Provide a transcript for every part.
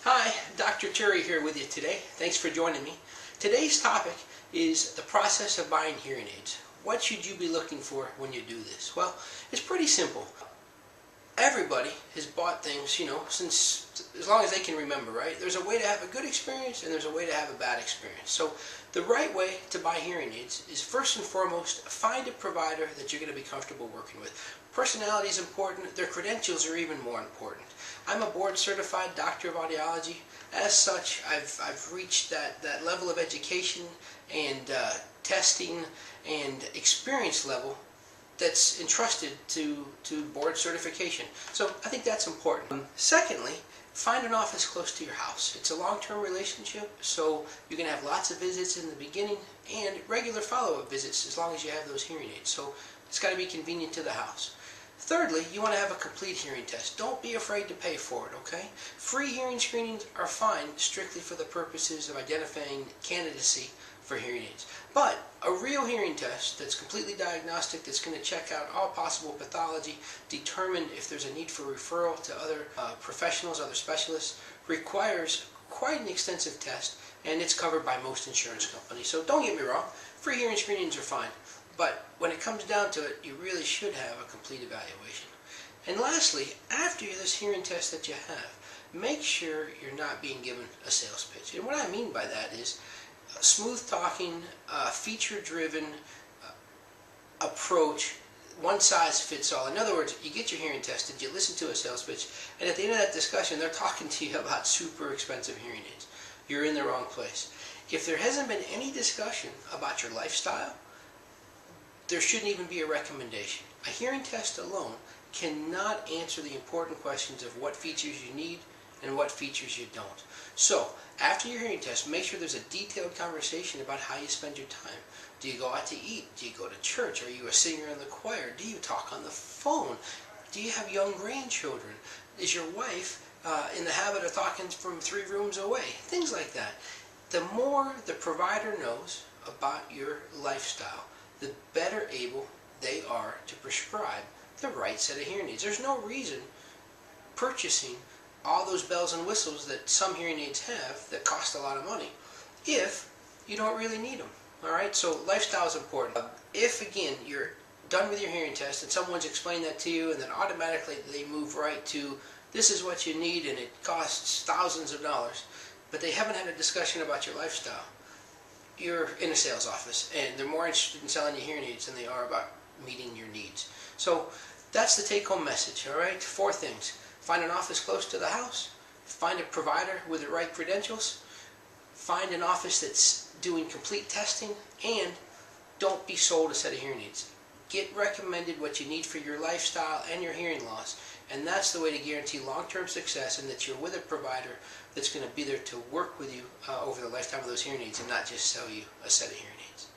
Hi, Dr. Turri here with you today. Thanks for joining me. Today's topic is the process of buying hearing aids. What should you be looking for when you do this? Well, it's pretty simple. Everybody has bought things, since as long as they can remember, right? There's a way to have a good experience and there's a way to have a bad experience. So the right way to buy hearing aids is first and foremost, find a provider that you're going to be comfortable working with. Personality is important. Their credentials are even more important. I'm a board certified doctor of audiology. As such, I've reached that level of education and testing and experience level that's entrusted to board certification. So I think that's important. Secondly, find an office close to your house. It's a long-term relationship, so you're going to have lots of visits in the beginning and regular follow-up visits as long as you have those hearing aids. So it's got to be convenient to the house. Thirdly, you want to have a complete hearing test. Don't be afraid to pay for it, okay? Free hearing screenings are fine strictly for the purposes of identifying candidacy for hearing aids. But a real hearing test that's completely diagnostic, that's going to check out all possible pathology, determine if there's a need for referral to other professionals, other specialists, requires quite an extensive test, and it's covered by most insurance companies. So don't get me wrong, free hearing screenings are fine. But when it comes down to it, you really should have a complete evaluation. And lastly, after this hearing test that you have, make sure you're not being given a sales pitch. And what I mean by that is a smooth talking, feature-driven approach, one size fits all. In other words, you get your hearing tested, you listen to a sales pitch, and at the end of that discussion, they're talking to you about super expensive hearing aids. You're in the wrong place. If there hasn't been any discussion about your lifestyle, there shouldn't even be a recommendation. A hearing test alone cannot answer the important questions of what features you need and what features you don't. So, after your hearing test, make sure there's a detailed conversation about how you spend your time. Do you go out to eat? Do you go to church? Are you a singer in the choir? Do you talk on the phone? Do you have young grandchildren? Is your wife in the habit of talking from 3 rooms away? Things like that. The more the provider knows about your lifestyle, the better able they are to prescribe the right set of hearing aids. There's no reason purchasing all those bells and whistles that some hearing aids have that cost a lot of money if you don't really need them. Alright, so lifestyle is important. If again you're done with your hearing test and someone's explained that to you and then automatically they move right to this is what you need and it costs thousands of dollars, but they haven't had a discussion about your lifestyle, you're in a sales office and they're more interested in selling you hearing aids than they are about meeting your needs. So that's the take-home message, alright? 4 things. Find an office close to the house, find a provider with the right credentials, find an office that's doing complete testing, and don't be sold a set of hearing aids. Get recommended what you need for your lifestyle and your hearing loss, and that's the way to guarantee long-term success and that you're with a provider that's going to be there to work with you over the lifetime of those hearing aids and not just sell you a set of hearing aids.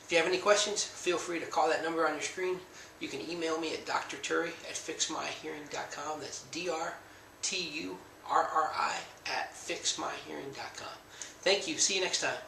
If you have any questions, feel free to call that number on your screen. You can email me at drturri@fixmyhearing.com. That's drturri@fixmyhearing.com. Thank you. See you next time.